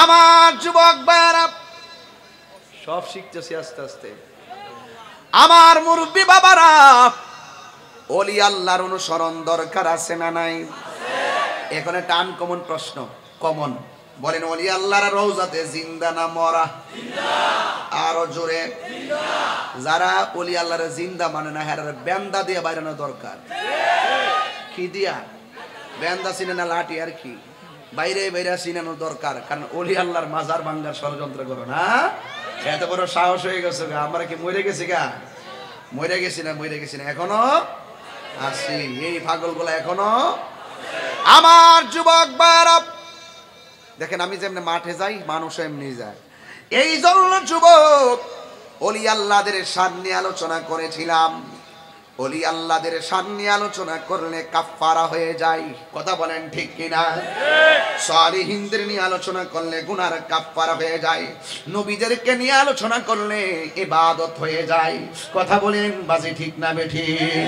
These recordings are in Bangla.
আমার যুবক ভাইরা সব শিখতেছি আস্তে আস্তে। আমার মুরব্বী বাবারা, ওলি আল্লাহর অনুসরণ দরকার আছে না নাই? এখানে টান কমন প্রশ্ন, কমন বলেন, ওলি আল্লাহর রওজাতে জিন্দা না মরা? আরো জোরে। যারা ওলি আল্লাহর জিন্দা মানে না, হ্যাঁ বেন্দা দিয়ে বাইরানো দরকার। কি দিয়া? বেন্দা চিনে না লাঠি আর কি, বাইরে বাইরে চিনানো দরকার। কারণ ওলি আল্লাহর মাজার ভাঙ্গার ষড়যন্ত্র করো না। এত বড় সাহস হয়ে গেছে গা, আমরা কি মরে গেছি গা? মরে গেছি না? মরে গেছি না, এখনো আসি। এই পাগলগুলা এখনো। আমার যুবক ভাইরা দেখেন, আমি যেমনি মাঠে যাই মানুষ এমনি যায়। এই জন্য যুবক, ওলি আল্লাহদের সামনে আলোচনা করেছিলাম। ওলি আল্লাহদের সামনে আলোচনা করলে কাফারা হয়ে যায়। কথা বলেন ঠিক কিনা? সালিহিনদের নিয়ে আলোচনা করলে গুনার কাফারা হয়ে যায়। নবীদেরকে নিয়ে আলোচনা করলে ইবাদত হয়ে যায়। কথা বলেন বাজি ঠিক না বেঠিক?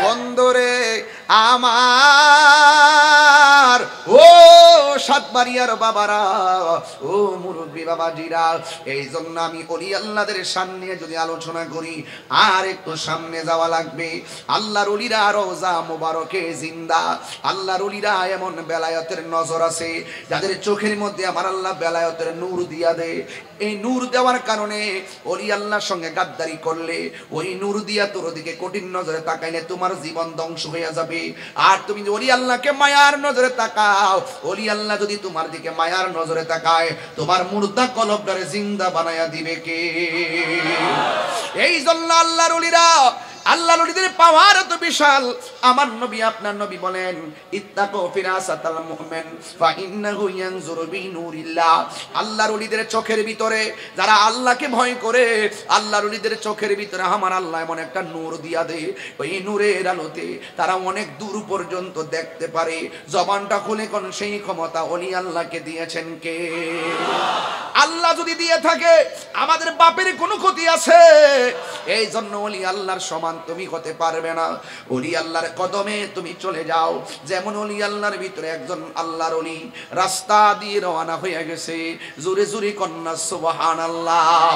বন্ধুরে আমার, ও সাতবাড়িয়ার বাবারা, ও মুরব্বী বাবাজিরা, এই জন্য আমি ওলি আল্লাহদের সামনে যদি আলোচনা করি, আর একটু সামনে যাওয়া লাগবে। আল্লাহর ওলিরা রওজা মোবারকে জিন্দা। আল্লাহর ওলিরা এমন বেলায়েতের নজর আছে যাদের চোখের মধ্যে আমার আল্লাহ বেলায়েতের নূর দিয়া দেয়। এই নূর দেওয়ার কারণে ওলি আল্লাহর সঙ্গে গাদ্দারি করলে ওই নূর দিয়া তোর দিকে কঠিন নজরে তাকাইলে তোমার জীবন ধ্বংস হয়ে যাবে। আর তুমি ওলি আল্লাহকে মায়ার নজরে তাকাও, ওলি আল্লাহ যদি তোমার দিকে মায়ার নজরে তাকায়, তোমার মুর্দা কলবটারে জিন্দা বানায়া দিবে কে? এই জন্য আল্লাহর ওলিরা, আল্লাহর ওলিদের পাওয়ার তো বিশাল। আমার নবী, আপনার নবী বলেন, ইত্তাকু ফিরাসাতাল মুমিন ফা ইন্নাহু ইয়ানজুরু বিনুরিল্লাহ। আল্লাহর ওলিদের চোখের ভিতরে, যারা আল্লাহকে ভয় করে, আল্লাহর ওলিদের চোখের ভিতরে আমার আল্লাহ এমন একটা নূর দিয়া দেয়, ওই নূরের আলোতে তারা অনেক দূর পর্যন্ত দেখতে পারে। জবানটা খুলে কোন সেই ক্ষমতা ওলি আল্লাহকে দিয়েছেন কে? আল্লাহ যদি দিয়ে থাকে, আমাদের বাপের কোনো ক্ষতি আছে? এই জন্য ওলি আল্লাহর সমান তুমি হতে পারবে না। ওলি আল্লাহর কদমে তুমি চলে যাও। যেমন ওলি আল্লাহর ভিতরে একজন আল্লাহর ওলি রাস্তা দিয়ে রওনা হয়ে গেছে, জোরে জোরে কন্যা সুবহানাল্লাহ।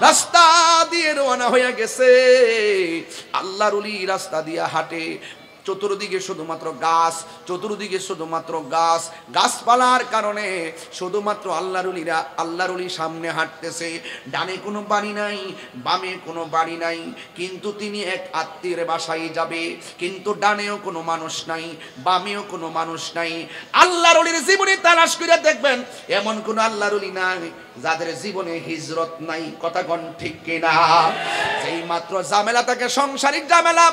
রাস্তা দিয়ে রওনা হয়ে গেছে, আল্লাহর ওলি রাস্তা দিয়ে হাঁটে, চতুর্দিকে শুধুমাত্র গাছ, চতুর্দিকে শুধুমাত্র গাছ, গাছপালার কারণে শুধুমাত্র আল্লাহর ওলিরা, আল্লাহর ওলি সামনে হাঁটতেছে। ডানে কোনো বাড়ি নাই, বামে কোনো বাড়ি নাই, কিন্তু তিনি এক আত্মীয়ের বাসায় যাবে, কিন্তু ডানেও কোনো মানুষ নাই, বামেও কোনো মানুষ নাই। আল্লাহর ওলির জীবনে তালাশ করে দেখবেন, এমন কোন আল্লাহর ওলি নাই যাদের জীবনে হিজরত নাই। কথা কোন ঠিক কিনা? যেই মাত্র ঝামেলা থাকে, সংসারিক ঝামেলা,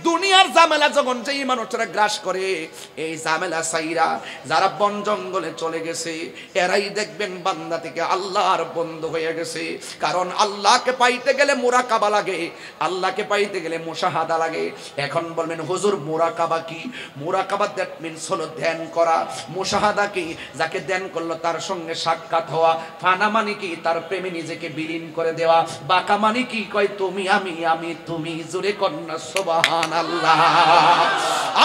দুনিয়ার ঝামেলা যখন যেই মানুষরা গ্রাস করে, এই ঝামেলা সাইরা যারা বন জঙ্গলে চলে গেছে, এরাই দেখবেন বান্দা থেকে আল্লাহর বন্ধু হয়ে গেছে। কারণ আল্লাহকে পাইতে গেলে মুরাকাবা লাগে, আল্লাহকে পাইতে গেলে মুশাহাদা লাগে। এখন বলবেন হুজুর মুরাকাবা কি? মুরাকাবা দ্যাট মিন্স হলো ধ্যান করা। মুশাহাদা কি? যাকে ধ্যান করলো তার সঙ্গে সাক্ষাৎ হওয়া। ফানা মানে কি? তার প্রেমে নিজেকে বিলীন করে দেওয়া। বাঁকা মানে কি? কয় তুমি আমি, আমি তুমি। জোরে কন্যা সুবহান আল্লাহ।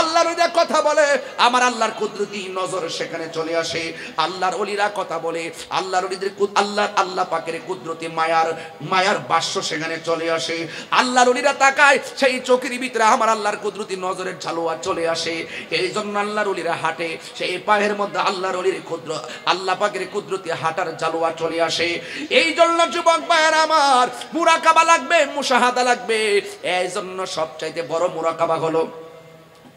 আল্লাহর ওলিরা কথা বলে, আমার আল্লাহর কুদরতি নজর সেখানে চলে আসে। আল্লাহর ওলিরা কথা বলে, আল্লাহর ওলিদের আল্লাহ পাকের কুদরতি মায়ার বাষ্য সেখানে চলে আসে। আল্লাহর ওলিরা তাকায়, সেই চোখের ভিতরে আমার আল্লাহর কুদরতি নজরের ঝালোয়া চলে আসে। এই জন্য আল্লাহর ওলিরা হাঁটে, সেই পায়ের মধ্যে আল্লাহর ওলির আল্লাহ পাকের কুদরতি হাঁটার ঝালোয়া চলে আসে। এই জন্য যুবক ভাইয়েরা আমার, মুরাকাবা লাগবে, মুশাহাদা লাগবে। এই জন্য সবচাইতে বড় মুরাকাবা হলো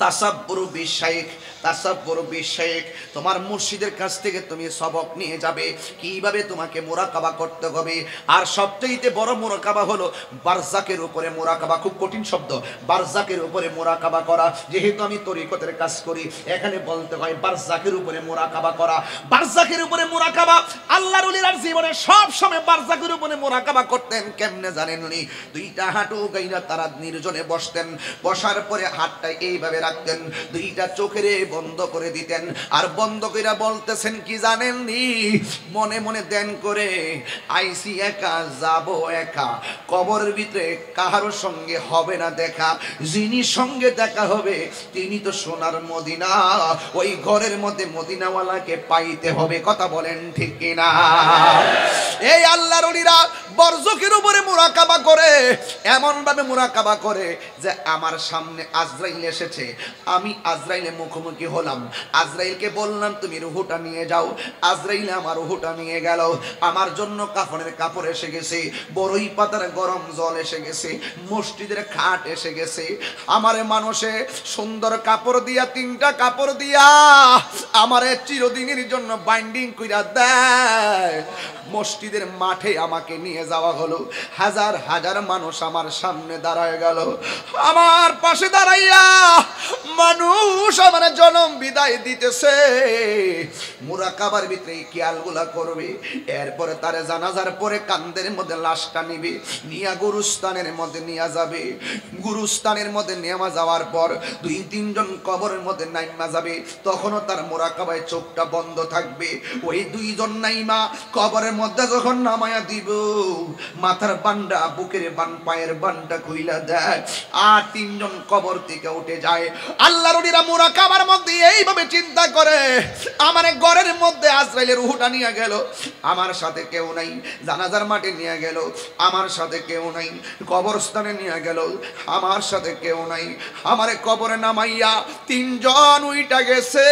তাসাব্বুরু বিশাইখ। তাসাব্বুরু বিশাইখ, তোমার মুর্শিদের কাছ থেকে তুমি সবক নিয়ে যাবে কিভাবে তোমাকে মুরাকাবা করতে হবে। আর সবচেয়ে বড় মুরাকাবা হলো বারজাকের উপরে মুরাকাবা। খুব কঠিন শব্দ, বারজাকের উপরে মুরাকাবা করা। যেহেতু আমি তরিকতের কাজ করি, এখানে বলতে হয় বারজাকের উপরে মুরাকাবা করা। বারজাকের উপরে মুরাকাবা, আল্লাহর ওলিরা জীবনে সব সময় বারজাকের উপরে মুরাকাবা করতেন। কেমনে জানেন উনি? দুইটা হাঁটু গাইরা তারা নির্জনে বসতেন, বসার পরে হাতটা এইভাবে রাখতেন, দুইটা চোখের বন্ধ করে দিতেন। আর বন্ধ কইরা বলতেছেন কি জানেন নি, মনে মনে ধ্যান করে আইসি একা, যাব একা, কবরের ভিতরে কাহারো সঙ্গে হবে না দেখা, যিনি সঙ্গে দেখা হবে তিনি তো সোনার মদিনা, ওই ঘরের মধ্যে মদিনাওয়ালাকে পাইতে হবে। কথা বলেন ঠিক কিনা? এই আল্লাহর ওলিরা বরজখের উপরে মুরাকাবা করে, এমন ভাবে মুরাকাবা করে যে আমার সামনে আজরাইল এসেছে, আমি আজরাইলে মুখোমুখি হলাম, আজরাইলকে বললাম তুমি রুহুটা নিয়ে যাও, আজরাইল আমার রুহুটা নিয়ে গেল, আমার জন্য কাফনের কাপড় এসে গেছে, বড়ই পাতার গরম জল এসে গেছে, মসজিদের খাট এসে গেছে, আমারে মানুষে সুন্দর কাপড় দিয়া, 3টা কাপড় দিয়া আমারে চিরদিনের জন্য বাইন্ডিং কইরা দেয়। মসজিদের মাঠে আমাকে নিয়ে যাওয়া হলো, হাজার হাজার মানুষ আমার সামনে দাঁড়ায় গেল, আমার পাশে দাঁড়াইয়া মানুষ আমার জনম বিদায় দিতেছে। মুরাকাবার ভিতরে খেয়ালগুলা করবে, এরপরে তারে জানাজার পরে কান্দের মধ্যে লাশটা নিবে, নিয়া গুরুস্থানের মধ্যে নিয়ে যাবে। গুরুস্থানের মধ্যে নেওয়া যাওয়ার পর 2-3 জন কবরের মধ্যে নাইমা যাবে, তখনও তার মুরাকাবায় চোখটা বন্ধ থাকবে। ওই 2 জন নাইমা কবরের মধ্যে যখন নামায়া দিব, মাথার বান্ডা, বুকের বান, পায়ের বানটা খুইলা দেয়, আর 3 জন কবর থেকে উঠে যায়। আল্লাহর ওলিরা মুরাকাবার মধ্যে এইভাবে চিন্তা করে, আমার ঘরের মধ্যে আজরাইলের রূহটা নিয়ে গেল, আমার সাথে কেউ নাই, জানাজার মাঠে নিয়ে গেল, আমার সাথে কেউ নাই, কবরস্থানে নিয়ে গেল, আমার সাথে কেউ নাই, আমারে কবরে নামাইয়া 3 জন উইটা গেছে,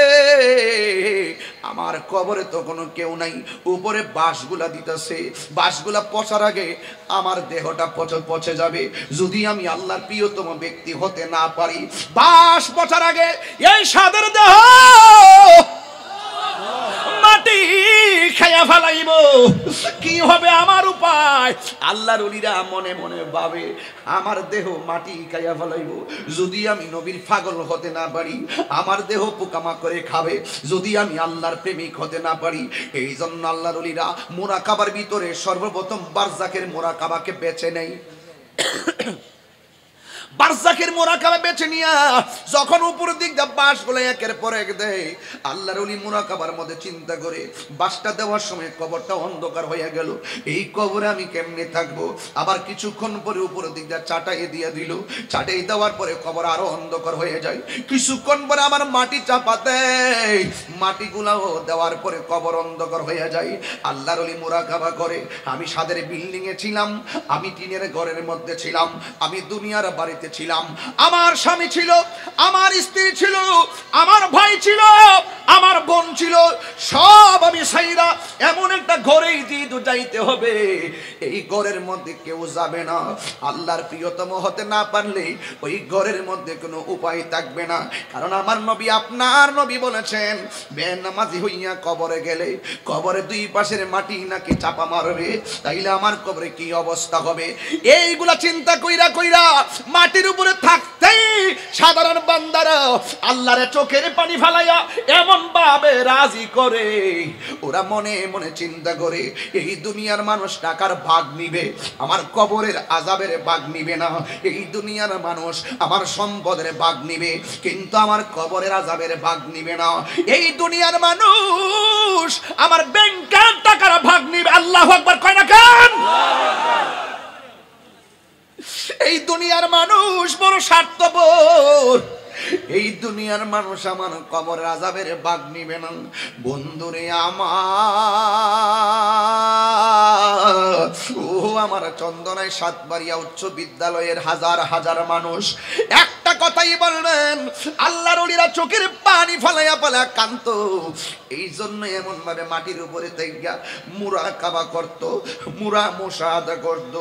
আমার কবরে তো কোনো কেউ নাই। উপরে বাঁশগুলা দিতেছে, বাঁশগুলা পচার আগে আমার দেহটা পচে যাবে, যদি আমি আল্লাহর প্রিয়তম ব্যক্তি হতে না পারি। বাঁশ পচার আগে এই সাদের দেহ মাটি খাইয়া ফেলাইব, কি হবে আমার উপায়? আল্লাহর ওলিরা মনে মনে ভাবে, আমার দেহ মাটি খাইয়া ফেলাইব, যদি আমি নবীর পাগল হতে না পারি, আমার দেহ পোকামাকড়ে খাবে, যদি আমি আল্লাহর প্রেমিক হতে না পারি। এই জন্য আল্লাহর ওলিরা মুরাকাবার ভিতরে সর্বপ্রথম বারজাকের মুরাকাবাকে বেছে নেই। বারজাকের মুরাকাবা বেছে নিয়া যখন উপর দিক দা বাঁশগুলো একের পর এক দেয়, আল্লাহর ওলি মুরাকাবার মধ্যে চিন্তা করে, বাঁশটা দেওয়ার সময় কবরটা অন্ধকার হয়ে গেল, এই কবরে আমি কেমনে থাকবো? আবার কিছুক্ষণ পরে উপর দিক দা চাটাই দিয়ে দিল, চাটাই দেওয়ার পরে কবর আরো অন্ধকার হয়ে যায়, কিছুক্ষণ পরে আমার মাটি চাপা দেয়, মাটিগুলাও দেওয়ার পরে কবর অন্ধকার হয়ে যায়। আল্লাহর ওলি মুরাকাবা করে, আমি সাদের বিল্ডিং এ ছিলাম, আমি টিনের ঘরের মধ্যে ছিলাম, আমি দুনিয়ার বাড়িতে ছিলাম, আমার স্বামী ছিল, আমার স্ত্রী ছিল, আমার ভাই ছিল, আমার বোন ছিল, সব আমি সাইরা এমন একটা ঘরেই দিয়ে যাইতে হবে, এই ঘরের মধ্যে কেউ যাবে না। আল্লাহর প্রিয়তম হতে না পারলে ওই ঘরের মধ্যে কোনো উপায় থাকবে না, কারণ আমার নবী, আপনার নবী বলেছেন, বেনামাজি হইয়া কবরে গেলে কবরে 2 পাশের মাটি নাকি চাপা মারবে, তাইলে আমার কবরে কি অবস্থা হবে? এইগুলা চিন্তা কইরা কইরা মাটির উপরে থাকতেই সাধারণ বান্দারা আল্লাহর চোখের পানি ফালাইয়া এমন ভাবে রাজি করে, ওরা মনে মনে চিন্তা করে, এই দুনিয়ার মানুষ টাকার ভাগ নিবে, আমার কবরের আযাবের ভাগ নিবে না, এই দুনিয়ার মানুষ আমার সম্পদের ভাগ নিবে, কিন্তু আমার কবরের আযাবের ভাগ নিবে না, এই দুনিয়ার মানুষ আমার ব্যাংকের টাকার ভাগ নিবে। আল্লাহু আকবার কয় না কেন? এই দুনিয়ার মানুষ বড় স্বার্থপর, এই দুনিয়ার মানুষ আমার কবরের আযাবের ভাগ নিবে না। বন্ধুরে আমার, ও আমার চন্দনায় সাতবাড়িয়া উচ্চ বিদ্যালয়ের হাজার হাজার মানুষ একটা কথাই বলবেন, আল্লাহর ওলিরা চোখের পানি ফলাইয়া ফলাইয়া কান্ত, এই জন্য এমন ভাবে মাটির উপরে থেকে মুরাকাবা করত, মুশাহাদা করত,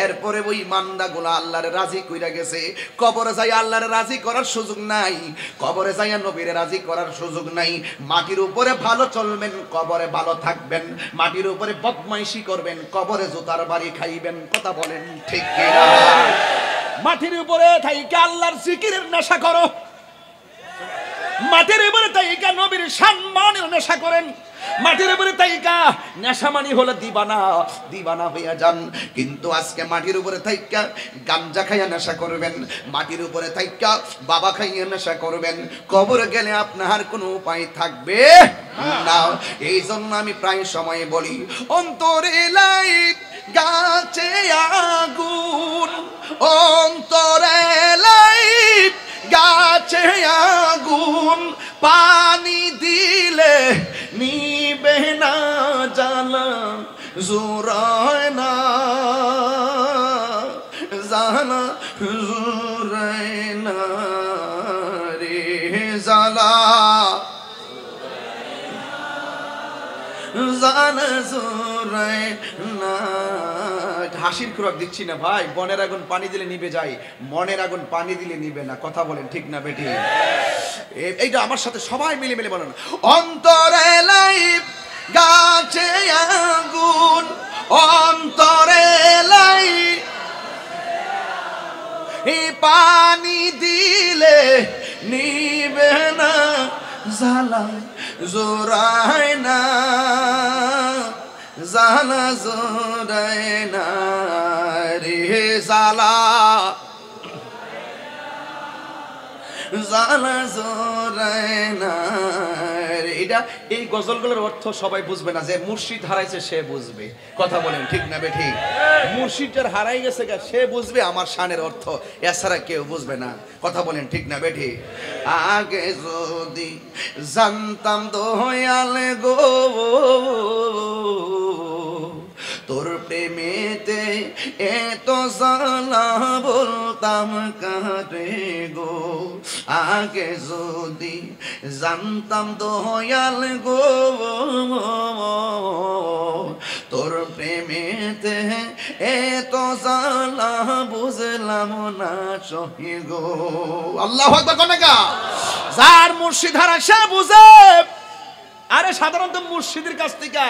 এরপরে ওই মান্দাগুলা আল্লাহর রাজি কইরা গেছে, কবরে যাই আল্লাহর রাজি করার সুযোগ নাই, কবরে যাইয়া নবীর রাজি করার সুযোগ নাই। মাটির উপরে ভালো চলবেন, কবরে ভালো থাকবেন, মাটির উপরে বদমাইশি করবেন, কবরে জুতার বাড়ি খাইবেন। কথা বলেন ঠিক কিনা? মাটির উপরে থাইকা আল্লাহর জিকিরের নেশা করো, মাটির উপরে তাইকা নবীর সম্মানের নেশা করেন, মাটির উপরে তাইকা নেশা মানি হলো দিবানা, দিবানা হইয়া যান। কিন্তু আজকে মাটির উপরে তাইকা গাঞ্জা খাইয়া নেশা করবেন, মাটির উপরে তাইকা বাবা খাইয়া নেশা করবেন, কবর গেলে আপনার কোনো উপায় থাকবে না। এই জন্য আমি প্রায় সময় বলি, অন্তরে লাইট গাছে আগুন, অন্তরে লাইট গাছে আগুন, পানি দিলে নিবে না জ্বালা, জোরায় না জ্বালা, জোরায় না রে জ্বালা, জানা জোরায় না। হাসির খোরাক দিচ্ছি না ভাই, বনের আগুন পানি দিলে নিবে যায়, মনের আগুন পানি দিলে নিবে না। কথা বলেন ঠিক না বেটি? এইটা আমার সাথে সবাই মিলে মিলে বলেন, অন্তরে লাইট গাছে আগুন, অন্তরে লাইট পানি দিলে নিবে না জ্বালা, জোরায় না জ্বালা, জোরায় না রে জ্বালা, জ্বালা জোরায় না। এটা এই গজলগুলোর অর্থ সবাই বুঝবে না, যে মুর্শিদ হারাইছে সে বুঝবে। কথা বলেন ঠিক না বে ঠিক? মুর্শিদ যার হারাই গেছে সে বুঝবে আমার শানের অর্থ, এছাড়া কেউ বুঝবে না। কথা বলেন ঠিক না বে ঠিক? আগে যদি জানতাম দয়াল গো তোর প্রেমেতে এত জ্বালা, বলতাম কারে গো। আগে যদি জানতাম দয়াল গো তোর প্রেমেতে এত জ্বালা, বুঝলাম না সহি গো। আল্লাহু আকবার কোনটা? যার মুর্শিদ হারা সে বুঝে। আরে সাধারণত মুর্শিদের কাছ থেকে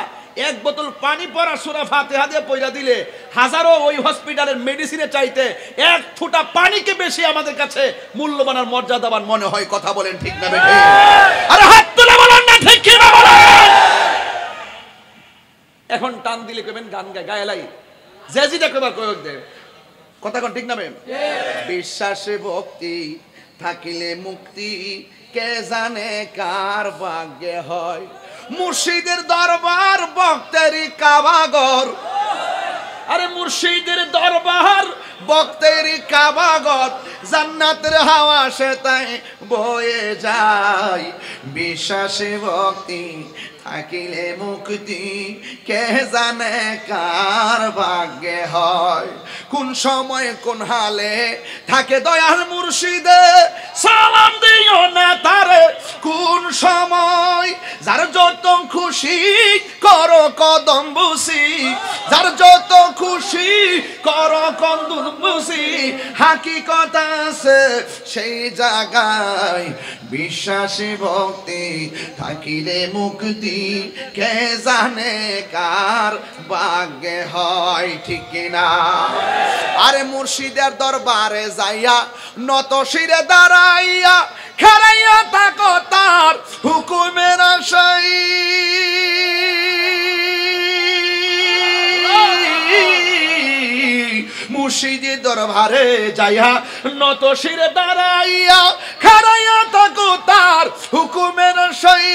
এক বোতল পানি পড়া সূরা ফাতিহা দিয়ে পয়রা দিলে হাজারো ওই হসপিটালের মেডিসিনের চাইতে এক ফোঁটা পানিকে বেশি আমাদের কাছে মূল্যবান আর মর্যাদাবান মনে হয়। কথা বলেন ঠিক না বেঠে? আরে হাত তুলে বলেন না ঠিক কি না বলেন। এখন টান দিলে কইবেন গান গায় গায়লাই জেজিটা কইবার কয়ক দে। কথা কোন ঠিক না বেন? বিশ্বাসে ভক্তি থাকিলে মুক্তি, কে জানে কার ভাগ্যে হয়। মুর্শিদের দরবার ভক্তেরই কাবাগর, আরে মুর্শিদের দরবার ভক্তেরই কাবাগর, জান্নাতের হাওয়া সে তাই বয়ে যায়। বিশ্বাসে ভক্তি থাকিলে মুক্তি, কে জানে কার ভাগ্যে হয়। কোন সময় কোন হালে থাকে দয়াল মুর্শিদে, সালাম দিও না তারে কোন সময়। যার যত খুশি করো কদম বুসি, যার যত খুশি করো কদম বুসি, হাকিকত আছে সেই জায়গায়। বিশ্বাসী ভক্তি থাকিলে মুক্তি, কে জানে কার ভাগ্যে হয়। ঠিক কিনা? আরে মুর্শিদের দরবারে যাইয়া নত শিরে দাঁড়াইয়া, খেলাইয়া থাকো তার হুকুমের আশাই। মুর্শিদের দরবারে যাইয়া নত শিরে দাঁড়াইয়া, খেলাইয়া থাকো তার হুকুমের আশাই।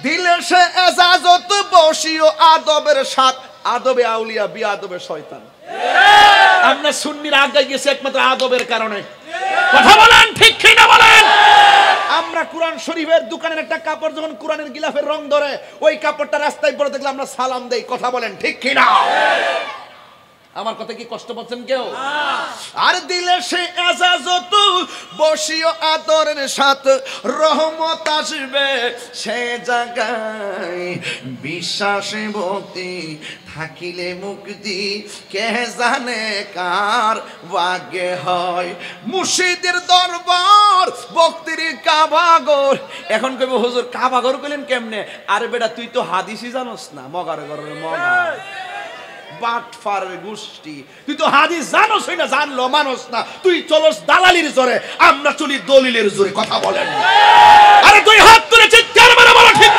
দিলে সে এজাজত বসিও আদবের সাথ, আদবে আউলিয়া বিআদবে শয়তান। আমরা সুন্নির আগে গেছি একমাত্র আদবের কারণে। কথা বলেন ঠিক কি না বলেন? আমরা কোরআন শরীফের দোকানের একটা কাপড় যখন কোরআনের গিলাফের রং ধরে, ওই কাপড়টা রাস্তায় পড়ে দেখলে আমরা সালাম দেই। কথা বলেন ঠিক কি না? আমার কথা কি কষ্ট পাচ্ছেন কেউ? আর দিলে সে এজাজত বসিও আদরের সাথে, রহমত আসবে সে জায়গায়। বিশ্বাসে ভক্তি থাকিলে মুক্তি, কে জানে কার ভাগ্যে হয়। মুর্শিদের দরবার ভক্তির কাবাগর। এখন কইব হুজুর কাবাগর কইলেন কেমনে? আরে বেটা তুই তো হাদিসই জানোস না। মগার ঘরের মগা বাটফারের গোষ্ঠী, তুই তো হাদিস জানোস না, জানলো মানুষ না, তুই চলস দালালির জোরে, আমরা চলি দলিলের জোরে। কথা বলেন, আরে তুই হাত তুলে চিৎকার মেরে বলো ঠিক।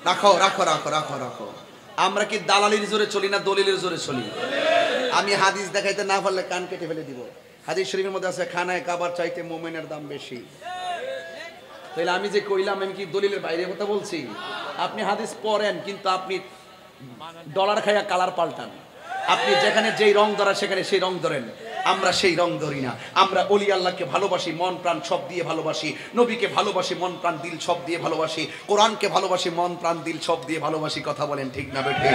রাখো রাখো রাখো রাখো রাখো। আমরা কি দালালির জোরে চলি না দলিলের জোরে চলি? আমি হাদিস দেখাইতে না পারলে কান কেটে ফেলে দিব। হাদিস শরীফের মধ্যে আছে খানায় কাবার চাইতে মোমেনের দাম বেশি। তাইলে আমি যে কইলাম আমি কি দলিলের বাইরে কথা বলছি? আপনি হাদিস পড়েন কিন্তু আপনি ডলার খাইয়া কালার পাল্টান। আপনি যেখানে যেই রং ধরা সেখানে সেই রং ধরেন, আমরা সেই রং ধরি না। আমরা ওলি আল্লাহকে ভালোবাসি, মন প্রাণ সব দিয়ে ভালোবাসি, নবীকে ভালোবাসি, মন প্রাণ দিল সব দিয়ে ভালোবাসি, কোরআনকে ভালোবাসি, মন প্রাণ দিল সব দিয়ে ভালোবাসি। কথা বলেন ঠিক না বেঠিক?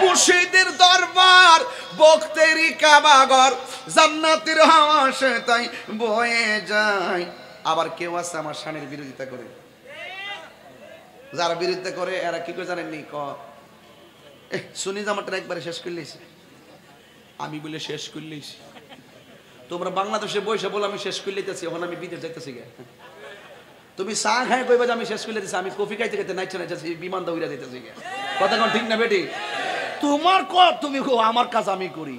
মুর্শিদের দরবার, বক্তেরি কাবাগর, জান্নাতের হাওয়া সে তাই বয়ে যায়। আবার কেউ আছে আমার শানের বিরোধিতা করে, যারা বিরোধিতা করে এরা কি করে জানেননি? শুনি জামাটা একবারে শেষ করলেছি, আমি বলে শেষ করলেছি। তোমরা বাংলাদেশে বসে বলে আমি শেষ করে লিতেছি, এখন আমি বিদেশ যাইতেছি গে। তুমি চা খাই কইবা যে আমি শেষ করে লিতেছি, আমি কফি খাইতে খাইতে নাইছে নাইতেছি, বিমান দৌড়া যাইতেছি গে। কথা কোন ঠিক না বেটি? তোমার কর, তুমি কো, আমার কাজ আমি করি।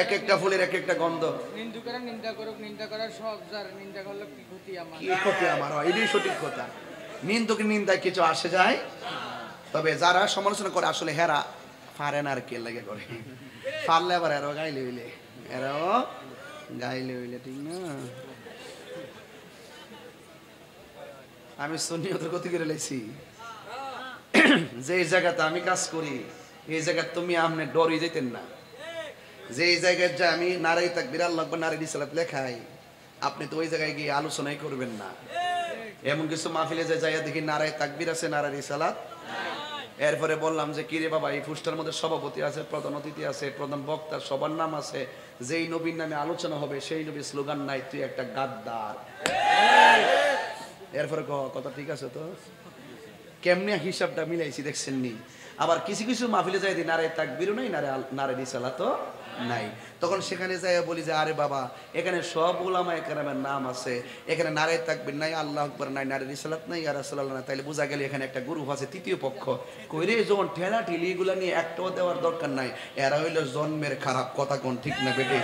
এক একটা ফুলের এক একটা গন্ধ। নিন্দা করে নিন্দা করুক, নিন্দা করার সব, যার নিন্দা করলে কি ক্ষতি আমার? কি ক্ষতি আমার? এটাই সঠিক কথা। নিন্দুকে নিন্দায় কিছু আসে যায়, তবে যারা সমালোচনা করে আসলে হেরা পারেন আর কে লাগে করে, পারলে আবার এরাও গাইলে হইলে, এরাও গাইলে হইলে, ঠিক না? আমি সুন্নিয়তের গতি করে লেছি, যে জায়গাতে আমি কাজ করি এই জায়গা তুমি আমনে ডরি যেতেন না। যে জায়গায় যা আমি নারাই তাকবীর আল্লাহু আকবার নারাই রিসালাত লেখাই, আপনি তো ওই জায়গায় গিয়ে আলোচনাই করবেন না। এমন কিছু মাহফিলে যে যাইয়া দেখি নারাই তাকবীর আছে, নারাই রিসালাত। এরপরে বললাম যে কিরে বাবা, এই ফুস্টার মধ্যে সভাপতি আছে, প্রধান অতিথি আছে, প্রধান বক্তার সবার নাম আছে, যেই নবীর নামে আলোচনা হবে সেই নবীর স্লোগান নাই, তুই একটা গাদ্দার। এরপরে কথা ঠিক আছে তো? কেমনে হিসাবটা মিলাইছি দেখছেন নি? আবার কিছু কিছু মাহফিলে যাই দিই নারে তাকবীরও নাই, নারে রিসালাতও নাই। তখন সেখানে যাই বলি যে আরে বাবা, এখানে সব উলামা একরামের নাম আছে, এখানে নারে তাকবীর নাই, আল্লাহু আকবার নাই, নারে রিসালাত নাই, ইয়া রাসূলুল্লাহ নাই, তাইলে বোঝা গেল এখানে একটা গ্রুপ আছে, তৃতীয় পক্ষ। কইরে যখন ঠেলা ঠেলি এগুলা নিয়ে একটাও দেওয়ার দরকার নাই, এরা হইলো জন্মের খারাপ। কথা কোন ঠিক না বেটে?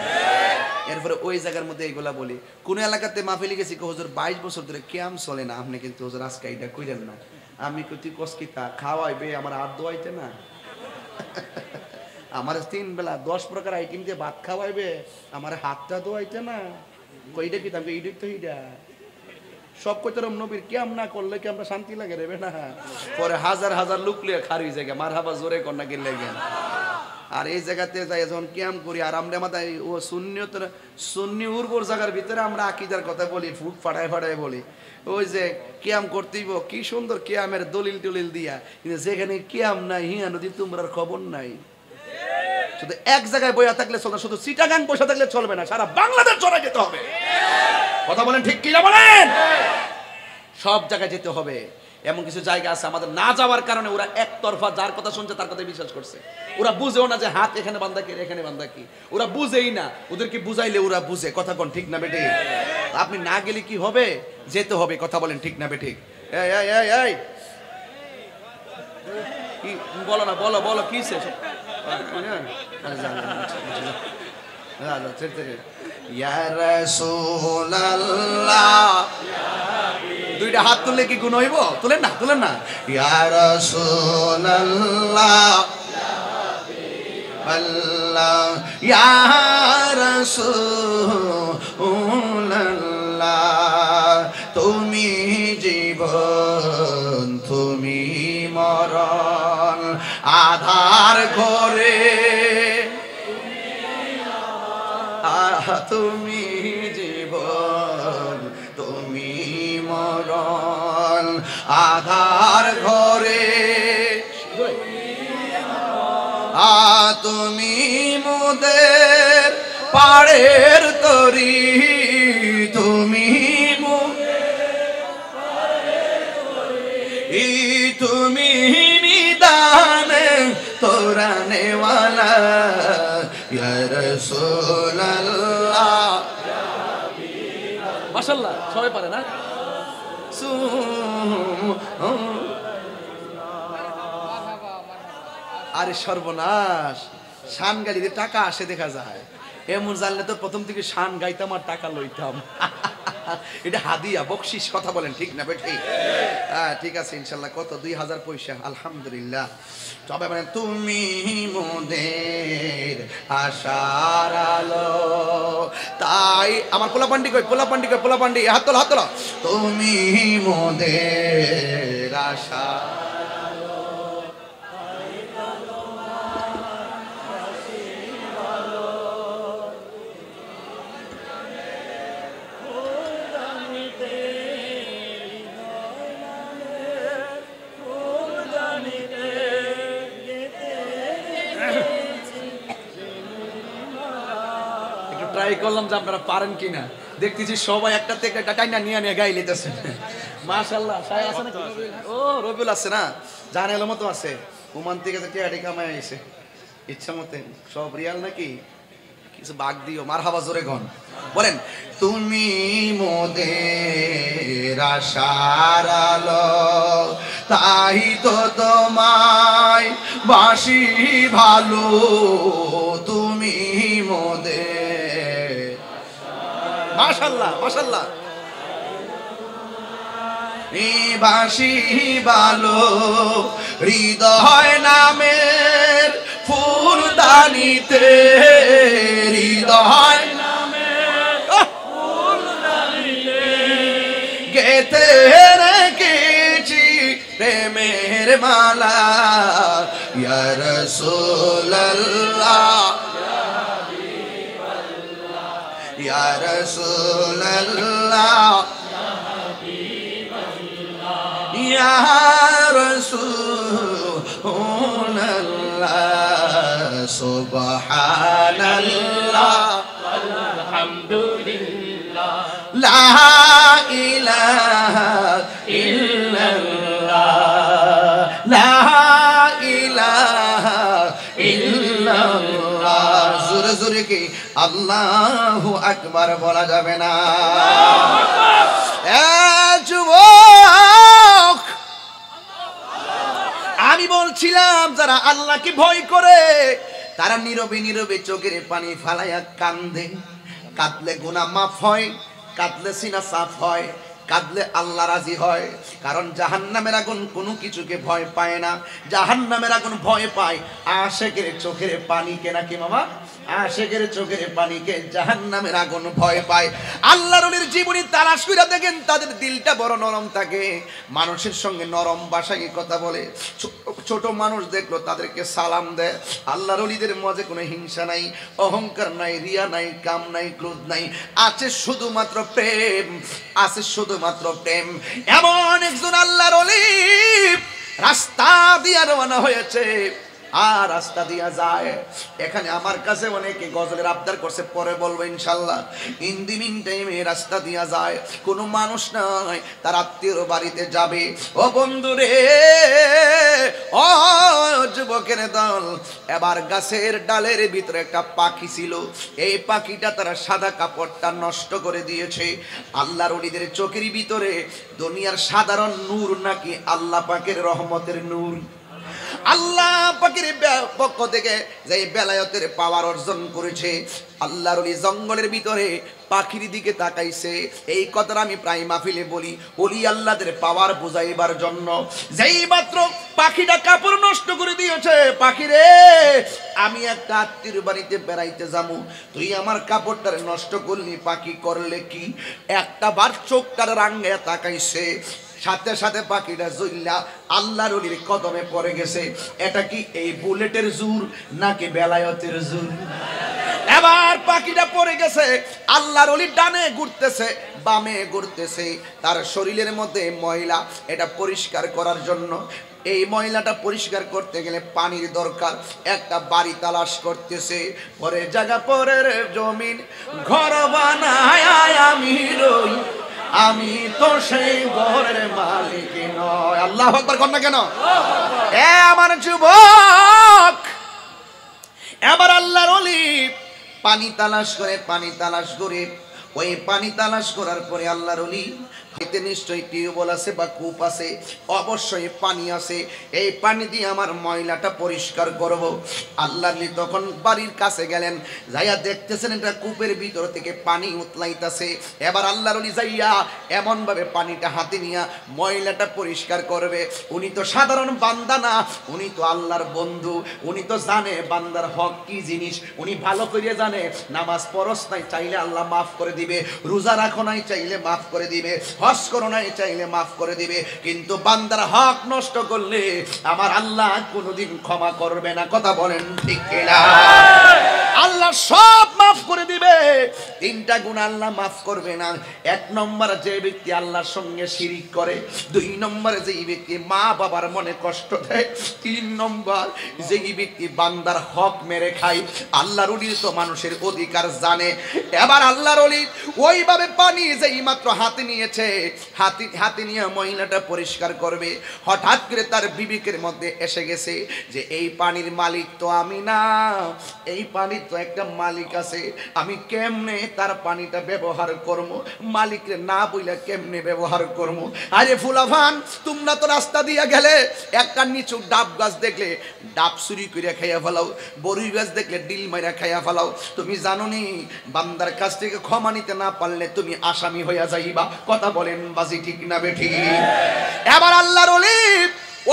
এরপরে ওই জায়গার মধ্যে এগুলা বলি। কোন এলাকাতে মাহফিলে গেছি, হুজুর 22 বছর ধরে কিয়াম চলে না, আপনি কিন্তু হুজুর আজকে এটা কইরেন না। আমি কতি কসকিতা খাওয়াইবে আমার আর দোয়াইতে না, আমার 3 বেলা 10 প্রকার আইটেম দিয়ে ভাত খাওয়াইবে, আমার হাতটা দোয়াইতে না। কইটা কি তাকে এইটা তো এইটা সব কইতারম নবীর কিয়াম না করলে কি আমরা শান্তি লাগে রে না? পরে হাজার হাজার লোক লিয়ে খারি জায়গা মারহাবা জোরে কন্যা গেলে গেন। আর এই জায়গাতে যাই যখন কিয়াম করি আর আমরা মাথায় ও সুন্নি উর্বর জায়গার ভিতরে আমরা আকীদার কথা বলি, ফুট ফাটায় ফাটায় বলি। ওই যে কিয়াম করতেইব, কি সুন্দর কিয়ামের দলিল টলিল দিয়া, কিন্তু যেখানে কিয়াম নাই হিয়া নদী তোমরার খবর নাই। শুধু এক জায়গায় বইয়া থাকলে চলবে, শুধু চিটাগাং বসে থাকলে চলবে না, সারা বাংলাদেশ চলে যেতে হবে। কথা বলেন ঠিক কি না বলেন? সব জায়গায় যেতে হবে। এমন কিছু জায়গা আছে আমাদের না যাওয়ার কারণে ওরা একতরফা যার কথা শুনছে তার কথাই বিশ্বাস করছে। ওরা বুঝেও না যে হাত এখানে বান্ধা কি এখানে বান্ধা কি, ওরা বুঝেই না। ওদেরকে বুঝাইলে ওরা বুঝে। কথা কোন ঠিক না বেটে? আপনি না গেলে কি হবে? যেতে হবে। কথা বলেন ঠিক না বেটে? এই এই এই এই কি বলো না, বলো বলো কি শেষ? ইয়া রাসূলুল্লাহ, দুইটা হাত তুললে কি গুণ হইব? তুলেন না, তুলেন না। ইয়া রাসূলুল্লাহ আল্লাহ, ইয়া রাসূলুল্লাহ, তুমি জীবন তুমি মরণ, আধার ঘরে তুমি জীবন তুমি মরণ, আধার ঘরে তুমি মোদের পাড়ের তরি, তুমি তুমি নিদানে তোরা আল্লাহ ইয়া রাসূলুল্লাহ। মাশাআল্লাহ, সবাই পারে না? আরে সর্বনাশ, শান গাইলে টাকা আসে দেখা যায়। এমন জানলে তো প্রথম থেকে শান গাইতাম আর টাকা লইতাম। এটা হাদিয়া, বকশিস, কথা বলেন ঠিক না বেঠি? হ্যাঁ ঠিক আছে ইনশাল্লাহ। কত? 2000 পয়সা, আলহামদুলিল্লাহ। তবে মানে তুমি মোদের আশার আলো, তাই আমার পোলাপান্ডি কই, পোলাপান্ডি কই, পোলাপান্ডি হাত তোলা, হাত তোলা। তুমি মোদের আশা, ট্রাই করলাম যে আপনারা পারেন কিনা, দেখতেছি সবাই একটা থেকে একটা টাইনা নিয়ে নিয়ে গাই লিতেছে। মাশাআল্লাহ। সাই আছে না? ও রবিউল আছে না, জান এলো মতো আছে, ওমান থেকে যে টিয়াটি কামায় আইছে ইচ্ছা মতে, সব রিয়াল নাকি? কিছু বাগ দিও, মারহাবা জোরে গন বলেন। তুমি মোদের আশার আলো, তাই তো তোমায় বাসি ভালো, তুমি মোদের। মাশাআল্লাহ, মাশাআল্লাহ। বাসি ভালো, হৃদয় নামের ফুলদানিতে, হৃদয় নামের ফুলদানিতে গেতে রেখেছি প্রেমের মালা, ইয়া রাসূলুল্লাহ ইয়া রাসূলুল্লাহ ইয়া রাসূলুল্লাহ। সুবহানাল্লাহ আলহামদুলিল্লাহ লা ইলাহা ইল্লাল্লাহ লা ইলাহা ইল্লাল্লাহ। জোরে জোরে কি আল্লাহু আকবার বলা যাবে না? যুবক, আমি বলছিলাম যারা আল্লাহকে ভয় করে তারা নীরবে নীরবে চোখের পানি ফালাইয়া কান্দে। কাঁদলে গুনাহ মাফ হয়, কাঁদলে সিনা সাফ হয়, কাঁদলে আল্লাহ রাজি হয়। কারণ জাহান্নামের আগুন কোনো কিছুকে ভয় পায় না, জাহান্নামের আগুন ভয় পায় আশিকের চোখের পানিকে। নাকি মামা? আশিকের চোখের পানিকে জাহান্নামের আগুন ভয় পায়। আল্লাহর ওলির জীবনী তালাশ কইরা দেখেন, তাদের দিলটা বড় নরম থাকে, মানুষের সঙ্গে নরম ভাষায় কথা বলে, ছোট মানুষ দেখলো তাদেরকে সালাম দেয়। আল্লাহর ওলিদের মাঝে কোনো হিংসা নাই, অহংকার নাই, রিয়া নাই, কাম নাই, ক্রোধ নাই, আছে শুধুমাত্র প্রেম, আছে শুধুমাত্র প্রেম। এমন একজন আল্লাহর ওলি রাস্তা দিয়ে রওনা হয়েছে, আর রাস্তা দিয়া যায়। এখানে আমার কাছে অনেকে গজলের আবদার করছে, পরে বলবো ইনশাল্লাহ। ইন দি মিন টাইমে রাস্তা দিয়া যায়, কোনো মানুষ নাই, তার আত্মীয়র বাড়িতে যাবে। ও বন্ধুরে, ও যুবকের দল, এবার গাছের ডালের ভিতরে একটা পাখি ছিল। এই পাখিটা তারা সাদা কাপড়টা নষ্ট করে দিয়েছে। আল্লাহর ওলিদের চোখের ভিতরে দুনিয়ার সাধারণ নূর নাকি আল্লাহ পাকের রহমতের নূর। আল্লাহ পাকের পক্ষ থেকে যে বেলায়েতের পাওয়ার অর্জন করেছে। আল্লাহর ওলি জঙ্গলের ভিতরে পাখির দিকে তাকাইছে। এই কথাটা আমি প্রায় মাহফিলে বলি, ওলি আল্লাহদের পাওয়ার বুঝাইবার জন্য। যেই মাত্র পাখিটা কাপড় নষ্ট করে দিয়েছে, পাখি রে, আমি একটা আত্মীয় বাড়িতে বেড়াইতে যাবো, তুই আমার কাপড়টার নষ্ট করলি, পাখি করলে কি? একটা বার চোখটার রাঙ্গে তাকাইছে, সাথে সাথে পাখিটা জুইল্লা আল্লাহর ওলির কদমে পড়ে গেছে। এটা কি এই বুলেটের জোর নাকি বেলায়েতের জোর? এবার পাখিটা পড়ে গেছে, আল্লাহর ওলি ডানে ঘুরতেছে, বামে ঘুরতেছে, তার শরীরের মধ্যে ময়লা, এটা পরিষ্কার করার জন্য। এই ময়লাটা পরিষ্কার করতে গেলে পানির দরকার। একটা বাড়ি তালাশ করতেছে, পরে জায়গা পরের জমিন ঘর বানায় আমি রই, আমি তো সেই ঘরের মালিক নয়। আল্লাহু আকবার কর না কেন? এ আমার যুবক, পানি তালাশ করে ওই পানি তালাশ করার পরে আল্লাহর ওলি এতে নিশ্চয়ই টিউবওয়েল আছে বা কূপ আছে, অবশ্যই পানি আছে, এই পানি দিয়ে আমার ময়লাটা পরিষ্কার করব। আল্লাহর ওলি তখন বাড়ির কাছে গেলেন, যাইয়া দেখতেছেন এটা কূপের ভিতর থেকে পানি উতলাইতেছে। এবার আল্লাহর ওলি যাইয়া এমনভাবে পানিটা হাতে নিয়ে ময়লাটা পরিষ্কার করবে। উনি তো সাধারণ বান্দা না, উনি তো আল্লাহর বন্ধু, উনি তো জানে বান্দার হক কি জিনিস, উনি ভালো করে জানে। নামাজ পড়স নাই চাইলে আল্লাহ মাফ করে দিবে, রোজা রাখো নাই চাইলে মাফ করে দিবে, হজ করো নাই চাইলে মাফ করে দিবে, কিন্তু বান্দার হক নষ্ট করলে আমার আল্লাহ কোনোদিন ক্ষমা করবে না। কথা বলেন ঠিক কিনা? আল্লাহ সব মাফ করে দিবে, তিনটা গুনাহ আল্লাহ মাফ করবে না। এক নম্বর, যে ব্যক্তি আল্লাহর সঙ্গে শিরিক করে। দুই নম্বর, যেই ব্যক্তি মা বাবার মনে কষ্ট দেয়। তিন নম্বর, যেই ব্যক্তি বান্দার হক মেরে খায়। আল্লাহর ওলি তো মানুষের অধিকার জানে। এবার আল্লাহর ওলি ওইভাবে পানি যেই মাত্র হাতে নিয়েছে, হাতে নিয়ে মহিলাটা পরিষ্কার করবে, হঠাৎ করে তার বিবেকের মধ্যে এসে গেছে যে এই পানির মালিক তো আমি না, এই পানির তো একটা মালিক আছে, আমি কেমনে তার পানিটা ব্যবহার করবো, মালিকরে না বইলে কেমনে ব্যবহার করবো। আরে ফুলাফান, তোমরা তো রাস্তা দিয়ে গেলে একটা নিচু ডাব গাছ দেখলে ডাব চুরি করে খাইয়া ফেলাও, বড়ই গাছ দেখলে ডিল মাইরা খাইয়া ফেলাও। তুমি জানো নি বান্দার কাছ থেকে ক্ষমা নিতে না পারলে তুমি আসামি হইয়া যাইবা। কথা বলেন বাজি ঠিক না বেঠিক? এবার আল্লাহর ওলি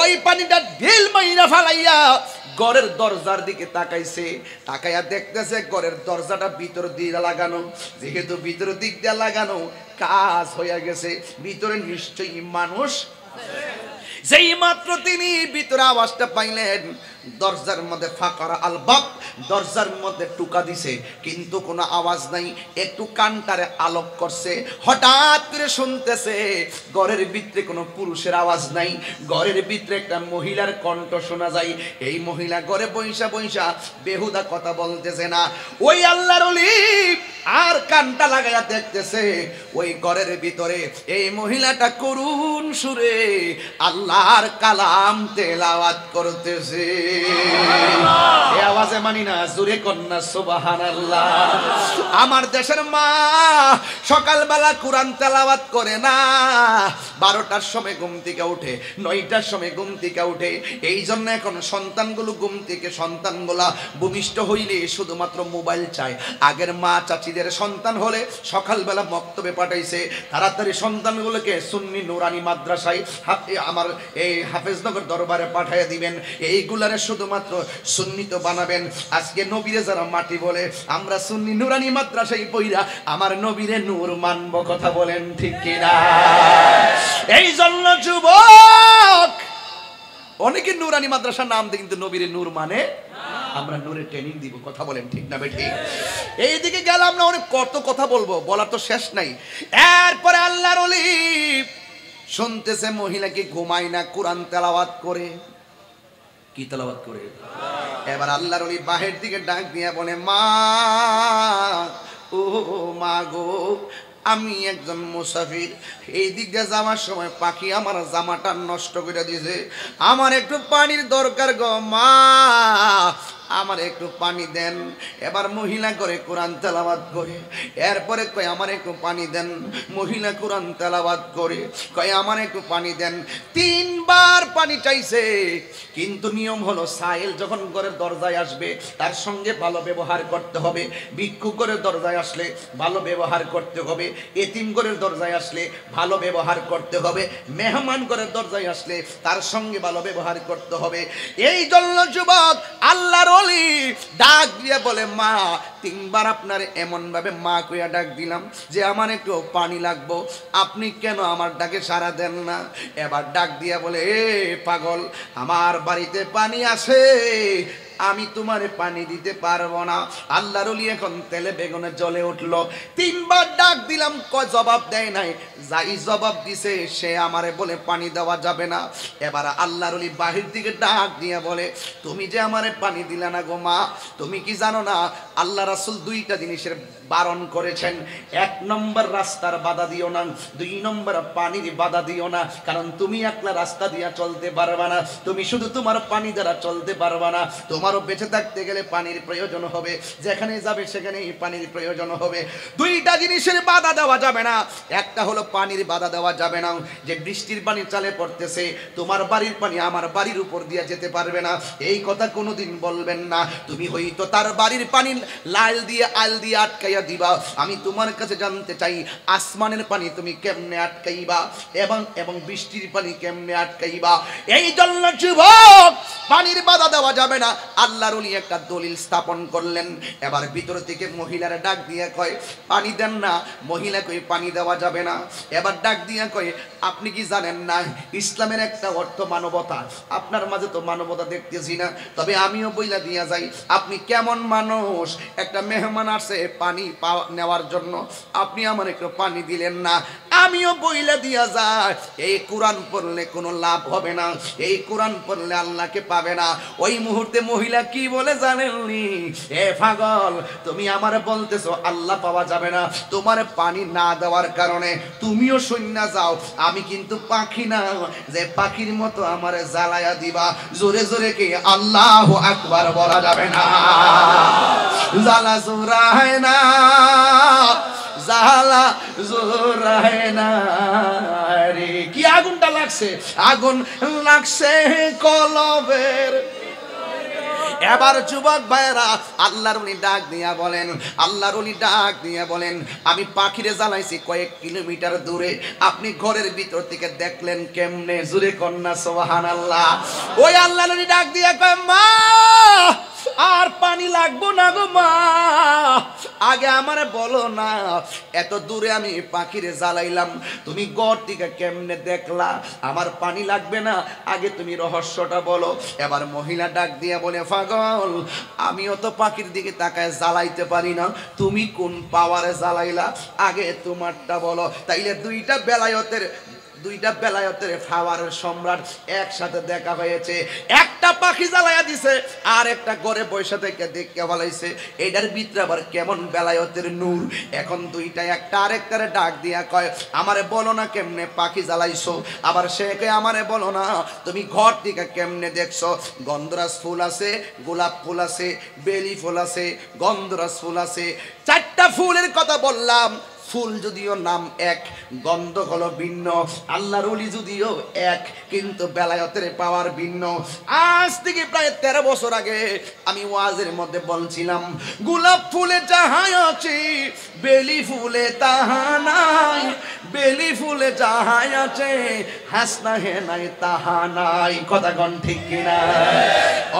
ওই পানিটা ঢিল মাইরা ফালাইয়া ঘরের দরজার দিকে তাকাইছে, তাকাইয়া দেখতেছে ঘরের দরজাটা ভিতর দিয়ে লাগানো। যেহেতু ভিতর দিক দিয়ে লাগানো, কাজ হয়ে গেছে, ভিতরে নিশ্চয়ই মানুষ। যেই মাত্র তিনি ভিতরে আওয়াজটা পাইলেন, দরজার মধ্যে ফাঁকা আলবাব, দরজার মধ্যে টুকা দিছে, কিন্তু কোনো আওয়াজ নাই। একটু কানটারে আলোক করছে, হঠাৎ করে শুনতেছে ঘরের ভিতরে কোনো পুরুষের আওয়াজ নাই, ঘরের ভিতরে একটা মহিলার কণ্ঠ শোনা যায়। এই মহিলা ঘরে বইসা বইসা বেহুদা কথা বলতেছে না। ওই আল্লাহর ওলি আর কানটা লাগাইয়া দেখতেছে ওই ঘরের ভিতরে এই মহিলাটা করুণ সুরে আল্লাহর কালাম তেলাওয়াত করতেছে। এই আওয়াজে মানি না, জোরে কন্যা সুবহানাল্লাহ। আমার দেশের মা সকালবেলা কোরআন তেলাওয়াত করে না, 12টার সময় ঘুম থেকে উঠে, 9টার সময় ঘুম থেকে উঠে। এই জন্য এখন সন্তানগুলো ঘুম থেকে সন্তানগুলা ভূমিষ্ঠ হইলে শুধুমাত্র মোবাইল চায়। আগের মা চাচিদের সন্তান হলে সকালবেলা মক্তবে পাঠাইছে, তাড়াতাড়ি সন্তানগুলোকে সুন্নি নুরানি মাদ্রাসায় আমার এই হাফেজনগর দরবারে পাঠিয়ে দিবেন, এইগুলারে শুধুমাত্র সুন্নিত বানাবেন। আজকে নবীরে যারা মাটি বলে, আমরা সুন্নি নুরানি মাদ্রাসায় পইরা আমার নবীরে নূর মানব। কথা বলেন ঠিক কিনা? এই জন্য যুবক অনেকে নুরানি মাদ্রাসার নাম দেয়, কিন্তু নবীরে নূর মানে আমরা নূরের ট্রেনিং দিব। কথা বলেন ঠিক না বেঠিক? এইদিকে গেলাম না, অনেক কত কথা বলবো, বলার তো শেষ নাই। এরপরে আল্লাহর ওলি শুনতেছে মহিলাকে ঘুমায় না, কোরআন তেলাওয়াত করে। কি তেলাওয়াত করে? এবার আল্লাহর ওলি বাহির দিকে ডাক দিয়া বলে, মা, ও মা গো, আমি একজন মুসাফির, এই দিক দিয়ে যাওয়ার সময় পাখি আমার জামাটা নষ্ট করে দিয়েছে, আমার একটু পানির দরকার গো মা, আমার একটু পানি দেন। এবার মহিলা করে কোরআন তেলাওয়াত করে, এরপরে কয় আমার একটু পানি দেন। মহিলা কোরআন তেলাওয়াত করে, কয় আমার একটু পানি দেন। 3 বার পানি চাইছে, কিন্তু নিয়ম হলো সাইল যখন ঘরের দরজায় আসবে তার সঙ্গে ভালো ব্যবহার করতে হবে। ভিক্ষু করে দরজায় আসলে ভালো ব্যবহার করতে হবে, এতিম ঘরের দরজায় আসলে ভালো ব্যবহার করতে হবে, মেহমান ঘরের দরজায় আসলে তার সঙ্গে ভালো ব্যবহার করতে হবে। এই জন্য যুবক আল্লাহর ওলি ডাক দিয়ে বলে, মা, 3 বার আপনার এমন ভাবে মা কইয়া ডাক দিলাম যে আমার একটু পানি লাগবো, আপনি কেন আমার ডাকে সাড়া দেন না? এবার ডাক দিয়া বলে, এ পাগল, আমার বাড়িতে পানি আছে, আমি তোমারে পানি দিতে পারবো না। আল্লাহর ওলি এখন তেলে বেগুনে জ্বলে উঠলো। 3 বার ডাক দিলাম, কয় জবাব দেয় নাই। যাই জবাব দিছে সে আমারে বলে পানি দেওয়া যাবে না। এবার আল্লাহর ওলি বাহির দিকে ডাক দিয়ে বলে, তুমি যে আমারে পানি দিলা না গো মা, তুমি কি জানো না আল্লাহ রাসূল 2টা জিনিসের বারণ করেছেন। 1 নম্বর রাস্তার বাধা দিও না, 2 নম্বর পানির বাধা দিও না। কারণ তুমি একলা রাস্তা দিয়া চলতে পারবা না, তুমি শুধু তোমার পানি দ্বারা চলতে পারবা না, তোমার তোমারও বেঁচে থাকতে গেলে পানির প্রয়োজন হবে, যেখানে যাবে সেখানেই পানির প্রয়োজন হবে। দুইটা জিনিসের বাধা দেওয়া যাবে না। একটা হলো পানির বাধা দেওয়া যাবে না, যে বৃষ্টির পানি চালে পড়তেছে, তোমার বাড়ির পানি আমার বাড়ির উপর দিয়ে যেতে পারবে না, এই কথা কোনোদিন বলবেন না। তুমি হয়তো তার বাড়ির পানি লাল দিয়ে আল দিয়ে আটকাইয়া দিবা, আমি তোমার কাছে জানতে চাই আসমানের পানি তুমি কেমনে আটকাইবা এবং এবং বৃষ্টির পানি কেমনে আটকাইবা? এই জন্য যুবক, পানির বাধা দেওয়া যাবে না। আল্লাহর ওলি একটা দলিল স্থাপন করলেন। এবার ভিতর থেকে মহিলারা ডাক দিয়ে কয়, পানি দেন না। মহিলা কই, পানি দেওয়া যাবে না। এবার ডাক দিয়ে কয়, আপনি কি জানেন না ইসলামের একটা অর্থ মানবতা? আপনার মাঝে তো মানবতা দেখতেছি না, তবে আমিও বইলা দিয়া যাই, আপনি কেমন মানুষ? একটা মেহমান আসে পানি নেওয়ার জন্য, আপনি আমার একটু পানি দিলেন না, আমিও বইলা দিয়া যাই, এই কোরআন পড়লে কোনো লাভ হবে না, এই কোরআন পড়লে আল্লাহকে পাবে না। ওই মুহূর্তে মহিলা কি বলে জানেননি? এ পাগল, তুমি আমারে বলতেছো আল্লাহ পাওয়া যাবে না, তোমার পানি না দেওয়ার কারণে তুমিও শূন্য যাও, আমি কিন্তু পাখি না যে পাখির মতো আমারে জ্বালায়া দিবা। জোরে জোরে কি আল্লাহু আকবার বলা যাবে না? জ্বালা জোরায় না, জ্বালা জোরায় না রে। কি আগুনটা লাগছে? আগুন লাগছে কলবের। এবার যুবক ভাইরা আল্লাহর ওলি ডাক দিয়া বলেন, আল্লাহর ওলি ডাক দিয়া বলেন, আমি পাখিরে জ্বালাইছি কয়েক কিলোমিটার দূরে, আপনি ঘরের ভিতর থেকে দেখলেন কেমনে? জুরে কন্যা সুবহানাল্লাহ। ওই আল্লাহর ওলি ডাক দিয়া কয়, মা আর পানি লাগবো না গো মা, আগে আমারে বলো না, এত দূরে আমি পাখিরে জ্বালাইলাম, তুমি ঘর থেকে কেমনে দেখলা আমার পানি লাগবে না? আগে তুমি রহস্যটা বলো। এবার মহিলা ডাক দিয়ে বলে, পাগল, আমিও তো পাখির দিকে তাকায় জ্বালাইতে পারি না, তুমি কোন পাওয়ারে জ্বালাইলা? আগে তোমারটা বলো। তাইলে দুইটা বেলায়েতের পাওয়ারের সম্রাট একসাথে দেখা হয়েছে। একটা পাখি জ্বালাইয়া দিছে, আর একটা ঘরে বসে থেকে দেখে বলাইছে, এটার ভিতরে আবার কেমন বেলায়েতের নূর। এখন দুইটা একটা আরেকটারে ডাক দিয়া কয়, আমারে বলো না কেমনে পাখি জ্বালাইছো? আবার সে কে আমারে বলো না তুমি ঘর থেকে কেমনে দেখছো? গন্ধরাজ ফুল আছে, গোলাপ ফুল আছে, বেলি ফুল আছে, গন্ধরাজ ফুল আছে, চারটা ফুলের কথা বললাম। ফুল যদিও নাম এক, গন্ধ হলো ভিন্ন, আল্লাহর ওলি যদিও এক, কিন্তু বেলায়েতের পাওয়ার ভিন্ন। আজ থেকে প্রায় 13 বছর আগে আমি ওয়াজের মধ্যে বলছিলাম, গোলাপ ফুলে যাহা আছে বেলি ফুলে তাহা নাই, বেলি ফুলে যাহা আছে হাসনা হে নাই তাহা নাই। কথা কোন ঠিক কিনা?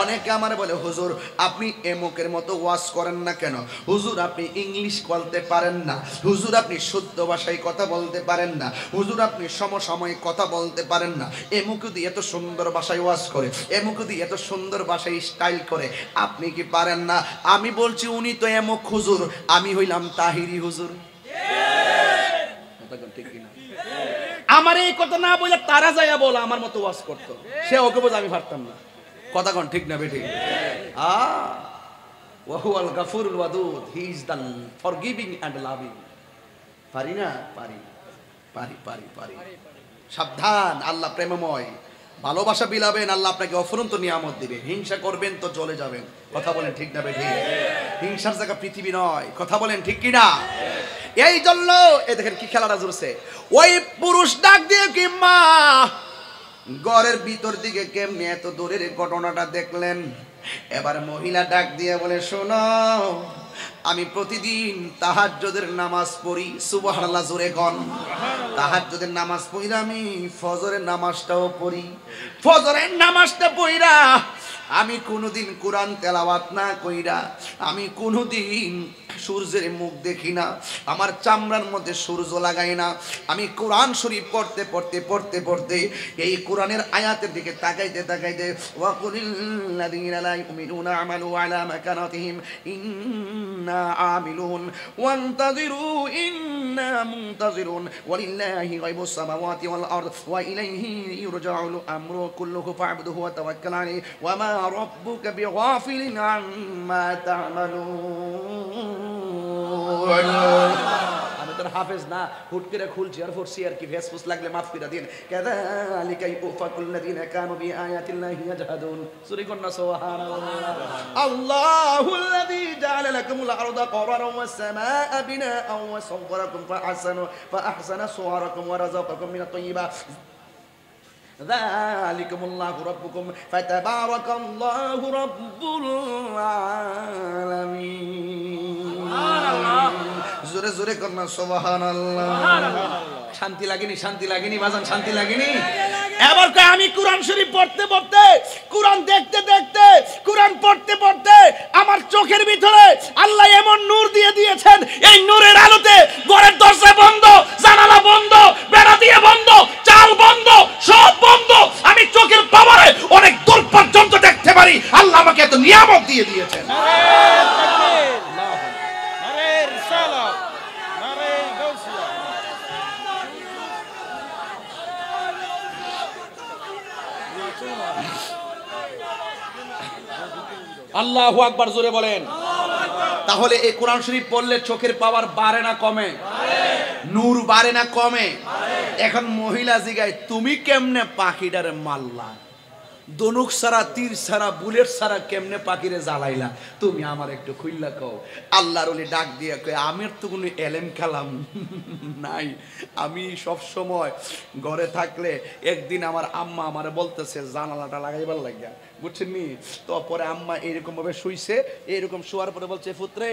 অনেকে আমার বলে, হুজুর আপনি এমকের মতো ওয়াজ করেন না কেন? হুজুর আপনি ইংলিশ বলতে পারেন না, হুজুর আপনি শুদ্ধ ভাষায় কথা বলতে পারেন না, হুজুর আপনি সমসাময়িক কথা বলতে পারেন না, এমুক দিয়ে এত সুন্দর ভাষায় ওয়াজ করে, এমুক দিয়ে এত সুন্দর ভাষায় স্টাইল করে, আপনি কি পারেন না? আমি বলছি উনি তো এমক হুজুর, আমি হইলাম তাহিরি হুজুর। ঠিক কিনা? আমার এই কথা না বলে তারা যাইয়া বলা আমার মতো ওয়াজ করতো, সে ওকে বোঝা আমি পারতাম না। কথা কোন ঠিক না বেঠিক? ওয়াহুয়াল গাফুরুল ওয়াদুদ, he is the forgiving and loving. পারি না? পারি পারি পারি পারি। সাবধান, আল্লাহ প্রেমময়, ভালোবাসা বিলাবেন, আল্লাহ আপনাকে অফুরন্ত নিয়ামত দিবে। হিংসা করবেন তো চলে যাবেন। কথা বলেন ঠিক না বেঠিক? হিংসার জায়গা পৃথিবী নয়। কথা বলেন ঠিক কিনা? এই জন্য এ দেখেন কি খেলাটা জুড়ছে। ওই পুরুষ ডাক দিয়ে কি মা, ঘরের ভিতর দিকে কেমনে এত দূরের ঘটনাটা দেখলেন? এবার মহিলা ডাক দিয়ে বলে, শোনো, আমি প্রতিদিন তাহাজ্জুদের নামাজ পড়ি। সুবহানাল্লাহ, জোরে কোন। তাহাজ্জুদের নামাজ পড়ি, আমি ফজরের নামাজটাও পড়ি। ফজরের নামাজটা পড়া আমি কোনোদিন কোরআন তেলাওয়াত না কইরা, আমি কোনোদিন সূর্যের মুখ দেখি না, আমার চামড়ার মধ্যে সূর্য লাগাই না, আমি কোরআন শরীফ পড়তে পড়তে পড়তে পড়তে এই কোরআনের আয়াতের দিকে তাকাইতে তাকাইতে, ওয়াকুলিল্লাযীনা লা ইউমিনুনা আমালু আলা মাকানাতিহিম ইন্না আমিলুন ওয়ান্তাযিরু ইন্না মুনতাযিরুন ওয়ালিল্লাহি গায়বুস সামাওয়াতি ওয়াল আরদ ওয়া ইলাইহি ইউরজাউল আমরু কুল্লুহু ফা'বুদহু ওয়া তাওয়াক্কাল আলাইহি ওয়া মা রাব্বুকা বিগাফিলিন আম্মা তা'মালুন। আমি তোর হাফেজ না, হুট করে খুলছি আর পড়ছি আর কি, ভেসফুস লাগলে মাফ করে দিন। কাযালিকা ইউফাকুল্লাযিনা কানু বিআয়াতিল্লাহি ইয়াজহাদুন। সূরা কন্যা সুবহানাল্লাহ। আল্লাহুল্লাযী জাআলা লাকুমুল আরদা করারান ওয়াস সামাআ বিনাআন ওয়া সাওয়ারাকুম ফাআহসানা সুওয়ারাকুম ওয়া রাযাকাকুম মিনাত তাইয়্যিবাত। যালিকুমুল্লাহু রাব্বুকুম ফাতাবারাকাল্লাহু রাব্বুল আলামিন। সুবহানাল্লাহ। জোরে জোরে কন্যা সুবহানাল্লাহ। শান্তি লাগেনি? শান্তি লাগেনি বাজান? শান্তি লাগেনি? এবার কয় আমি কোরআন শরীফ পড়তে পড়তে, কোরআন দেখতে দেখতে, কোরআন পড়তে পড়তে আমার চোখের ভিতরে আল্লাহ এমন নূর দিয়ে দিয়েছেন, এই নূরের আলোতে ঘরের দরজা বন্ধ, জানালা বন্ধ, বেড়া দিয়ে বন্ধ, চাল বন্ধ, সব বন্ধ, আমি চোখের পাওয়ারে অনেক দূর পর্যন্ত দেখতে পারি। আল্লাহ আমাকে এত নিয়ামত দিয়ে দিয়েছেন। আল্লাহু আকবার, জোরে বলেন। তাহলে এই কোরআন শরীফ পড়লে চোখের পাওয়ার বাড়ে না কমে? নূর বাড়ে না কমে? এখন মহিলা জিগায় তুমি কেমনে পাখিটারে মারলা? দনুক সারা, তীর সারা, বুলেট সারা কেমনে পাখিরে জ্বালাইলা? তুমি আমার একটু খুইল্লা কও। আল্লাহর ওলি ডাক দিয়ে কয় আমার তো কোনো এলেম কালাম নাই, আমি সব সময় ঘরে থাকলে একদিন আমার আম্মা আমারে বলতেছে জানালাটা লাগাইবার লাগিয়া, বুঝছেন নি? তো পরে আম্মা এরকম ভাবে শুইছে, এরকম শোয়ার পরে বলছে পুত্রে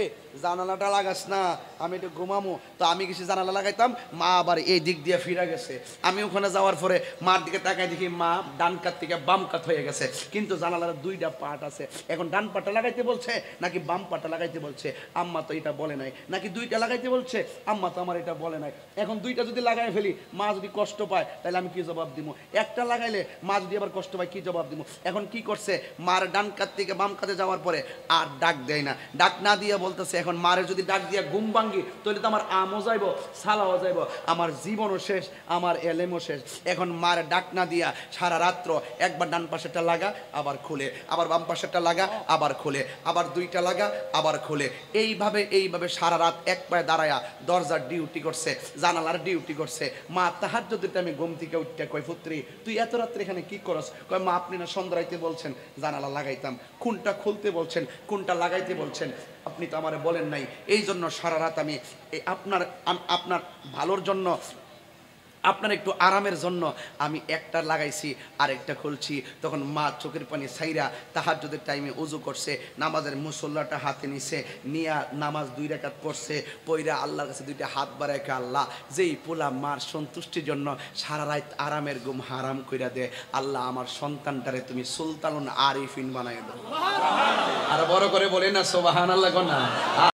জানালাটা লাগাস না, আমি একটু ঘুমামো। তো আমি কিছু জানালা লাগাইতাম, মা আবার এই দিক দিয়ে ফিরে গেছে। আমি ওখানে যাওয়ার পরে মার দিকে তাকাই দেখি মা ডান কাত থেকে বাম কাত হয়ে গেছে, কিন্তু জানালার দুইটা পাট আছে। এখন ডান পাটটা লাগাইতে বলছে নাকি বাম পাটটা লাগাইতে বলছে? আম্মা তো এটা বলে নাই। নাকি দুইটা লাগাইতে বলছে? আম্মা তো আমার এটা বলে নাই। এখন দুইটা যদি লাগাই ফেলি, মা যদি কষ্ট পায় তাহলে আমি কি জবাব দিব? একটা লাগাইলে মা যদি আবার কষ্ট পায় কি জবাব দিব? এখন কি করছে, মার ডান কাত থেকে বাম কাতে যাওয়ার পরে আর ডাক দেয় না। ডাক না দিয়ে বলতেছে এখন মারে যদি ডাক দিয়া ঘুম ভাঙ্গি তাহলে তো আমার আমও যাইব, সালাও যাইব, আমার জীবনও শেষ, আমার এলেমও শেষ। এখন মার ডাক না দিয়া সারা রাত্র একবার ডান পাশেরটা লাগা আবার খুলে, আবার বাম পাশেরটা লাগা আবার খুলে, আবার দুইটা লাগা আবার খুলে, এইভাবে সারা রাত এক পায়ে দাঁড়ায়া দরজার ডিউটি করছে, জানালার ডিউটি করছে। মা তাহাজ্জুদের টাইমে ঘুম থেকে উঠতে কয় পুত্রী তুই এত রাত্রে এখানে কি করস? কয় মা আপনি না সন্ধ্যারাইতে বলছেন জানালা লাগাইতাম, কোনটা খুলতে বলছেন, কোনটা লাগাইতে বলছেন, আপনি তো আমারে বলেন নাই। এই জন্য সারা রাত আমি আপনার ভালোর জন্য, আপনার একটু আরামের জন্য আমি একটা লাগাইছি আর একটা খুলছি। তখন মা চোখের পানি ছাইরা তাহাজ্জুদের টাইমে উজু করছে, নামাজের মুসল্লাটা হাতে নিছে, নিয়া নামাজ 2 রাকাত পড়ছে, পইরা আল্লাহর কাছে 2টা হাত বাড়ায় কে আল্লাহ যেই পোলা মার সন্তুষ্টির জন্য সারা রাত আরামের ঘুম হারাম কইরা দে, আল্লাহ আমার সন্তানটারে তুমি সুলতানুল আরিফিন বানাই দাও। আর বড় করে বলে না সুবহানাল্লাহ।